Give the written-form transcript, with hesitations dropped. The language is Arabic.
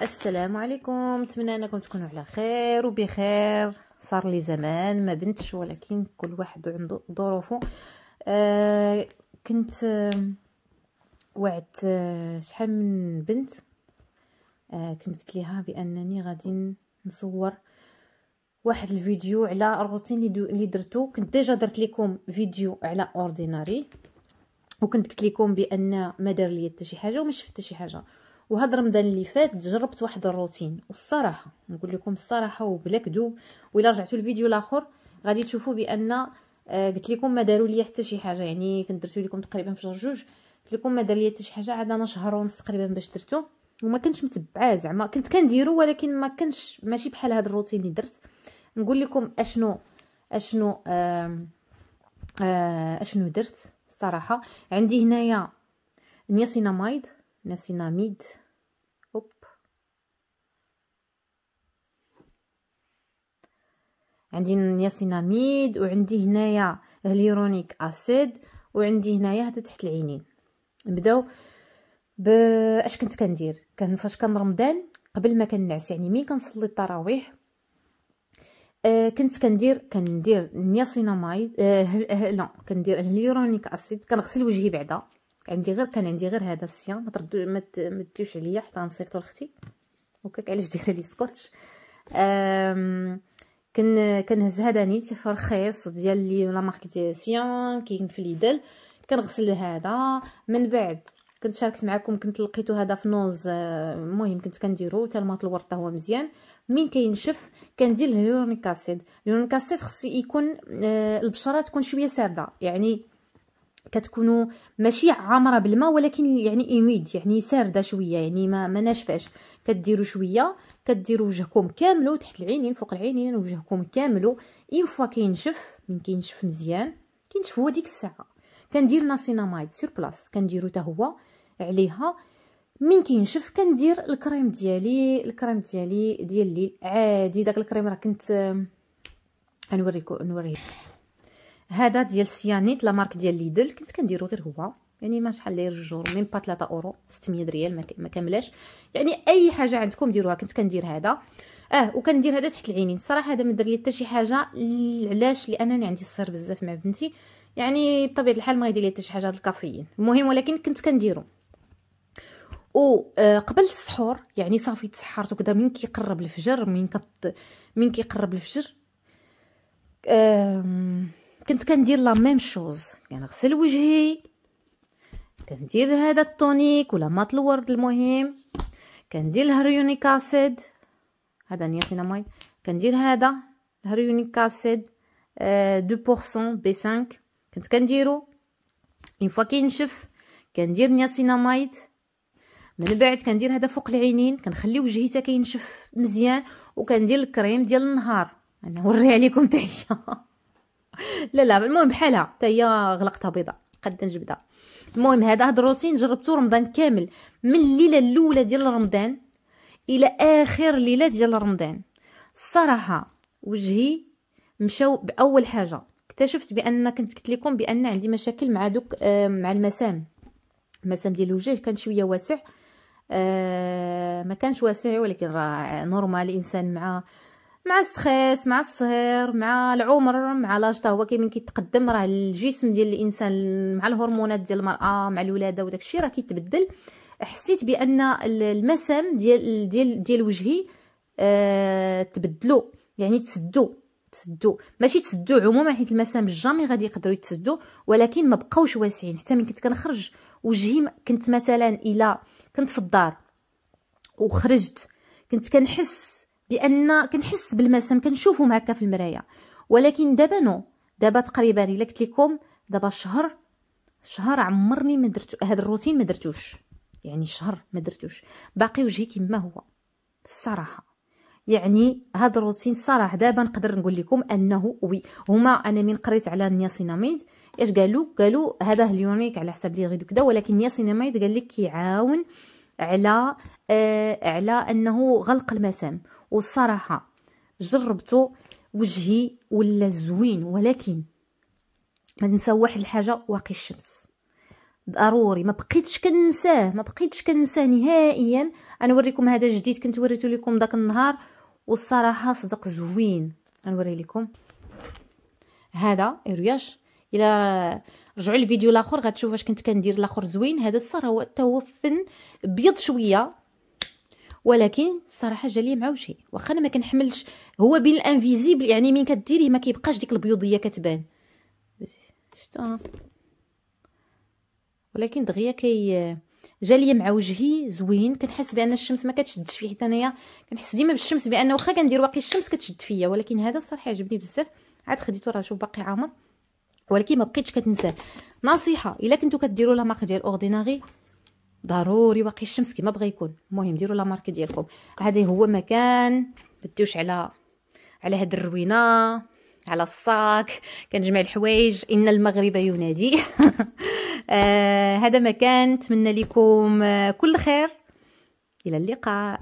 السلام عليكم، نتمنى انكم تكونوا على خير وبخير. صار لي زمان ما بنتش، ولكن كل واحد عنده ظروفه. كنت وعدت شحال من بنت. كنت قلت لها بانني غادي نصور واحد الفيديو على الروتين اللي درتو. كنت ديجا درت لكم فيديو على اورديناري، وكنت قلت لكم بان ما دار لي حتى شي حاجه وما شفت حتى شي حاجه. وهذا رمضان اللي فات جربت واحد الروتين، والصراحه نقول لكم الصراحه وبلا كذوب، وإلا رجعتوا الفيديو الاخر غادي تشوفوا بان قلت لكم ما داروا لي حتى شي حاجه. يعني كنت درتو لكم تقريبا في شهر جوج، قلت لكم ما دار لي حتى شي حاجه. عاد انا شهر ونص تقريبا باش درتو وما كنتش متبعاه. زعما كنت كنديرو ولكن ما كنتش ماشي بحال هذا الروتين اللي درت. نقول لكم اشنو درت. صراحه عندي هنايا نياسيناميد اوب، عندي نياسيناميد، وعندي هنايا هيلورونيك اسيد، وعندي هنايا هذا تحت العينين. نبداو اش كنت كندير. كان فاش كان رمضان قبل ما كنعس، يعني مين كنصلي التراويح، كنت كندير نياسيناميد، لا كندير الهيلورونيك اسيد. كنغسل وجهي بعدا. كان عندي غير هذا الصيام. ما تديوش عليا حتى نصيفطو لختي وكاك علاش دايره لي سكوتش. كنهز هذا نيت رخيص ديال لي لا مارك ديال سيان كاين في ليدل. كنغسل هذا من بعد. كنت شاركت معكم، كنت لقيتو هذا في نوز. المهم كنت كنديرو حتى الماط الورد هو مزيان. من كينشف كندير الهيلورونيك اسيد. الهيلورونيك اسيد خص يكون البشره تكون شويه سارده، يعني كتكونوا ماشي عامره بالماء ولكن يعني ايميد، يعني سارده شويه، يعني ما ناشفاش. كديروا شويه، كديروا وجهكم كاملو تحت العينين فوق العينين وجهكم كاملو. اين فوا من كينشف مزيان، كينشف هو ديك الساعه كندير ناسيناميد سور بلاص، كنديرو حتى هو عليها. من كينشف كندير الكريم ديالي ديال الليل عادي. داك الكريم راه كنت نوريه. هذا ديال سيانيت لا مارك ديال ليدل. كنت كنديرو غير هو، يعني ما شحال داير جوج ميم با 3 اورو، 600 ريال ما كاملاش. يعني اي حاجه عندكم ديروها. كنت كندير هذا وكندير هذا تحت العينين. صراحه هذا ما دار لي حتى شي حاجه. علاش؟ لانني عندي الصهر بزاف مع بنتي، يعني بطبيعه الحال ما يدير لي حتى شي حاجه هذا الكافيين. المهم ولكن كنت كنديرو. قبل السحور، يعني صافي تسحرت وكذا. من كيقرب الفجر، من كيقرب الفجر كنت كندير لا ميم شوز. كنغسل وجهي، كندير هذا التونيك ولا ماط الورد. المهم كندير الهيلورونيك اسيد، هذا نياسيناميد. كندير هذا الهيلورونيك اسيد 2% بي 5. كنت كنديرو اون فوا كينشف كندير نياسيناميد. من بعد كندير هذا فوق العينين، كنخلي وجهي حتى كينشف مزيان، وكندير الكريم ديال النهار. انا نوريها لكم حتى هي. لا المهم بحالها حتى هي غلقتها بيضاء قد نجبدها. المهم هذا الروتين جربته رمضان كامل، من الليله الاولى ديال رمضان الى اخر ليله ديال رمضان. الصراحه وجهي مشاو. باول حاجه اكتشفت بان كنت قلت لكم بان عندي مشاكل مع دوك مع المسام ديال الوجه. كان شويه واسع، ما كانش واسع ولكن راه نورمال. الانسان مع ستريس، مع الصهر، مع العمر، مع لاج، هو كي من كيتقدم راه الجسم ديال الانسان مع الهرمونات ديال المراه مع الولاده وداك الشيء راه كيتبدل. حسيت بان المسام ديال وجهي تبدلوا، يعني تسدوا ماشي تسدوا عموما، حيت المسام جامي غادي يقدروا يتسدوا، ولكن ما بقاوش واسعين. حتى من كنت كنخرج وجهي، كنت مثلا الا كنت في الدار وخرجت كنت كنحس بالمسام، كنشوفهم هكا في المرايه. ولكن دابا تقريبا الا قلت لكم دابا شهر عمرني ما درت هذا الروتين، ما درتوش. يعني شهر ما درتوش، باقي وجهي كما هو الصراحه. يعني هذا الروتين صراحه دابا نقدر نقول لكم انه وي. هما انا من قريت على النياسيناميد اش قالوا هذا هيلورونيك على حسب لي غيدو كذا، ولكن النياسيناميد قال لك كيعاون على انه غلق المسام. والصراحه جربته وجهي ولا زوين. ولكن ما ننساو واحد الحاجه، واقي الشمس. ضروري ما بقيتش كنساه نهائيا. انا نوريكم هذا جديد، كنت وريته لكم داك النهار والصراحه صدق زوين. غنوري لكم هذا رياش. الى رجعوا الفيديو الاخر غتشوفوا واش كنت كندير الاخر زوين. هذا الصراحه هو حتى هو فن بيض شويه، ولكن الصراحه جا لي معوجي. واخا انا ما كنحملش، هو بين الانفيزيبل يعني من كديريه ما كيبقاش ديك البيوضيه كتبان، شفتوا؟ ولكن دغيا جا لي مع وجهي زوين. كنحس بان الشمس ما كتشدش فيه، حتى انايا كنحس ديما بالشمس بان واخا كندير واقي الشمس كتشد فيا، ولكن هذا الصراحه عجبني بزاف. عاد خديته راه شوف باقي عامر، ولكن ما بقيتش كتنساه. نصيحه الا كنتو كديروا لا مارك ديال اورديناري ضروري واقي الشمس كما بغى يكون. المهم ديروا لا مارك ديالكم. هذا هو مكان بديوش على هاد الروينه، على الصاك كنجمع الحوايج. ان المغرب ينادي. هذا مكان. نتمنى لكم كل خير. الى اللقاء.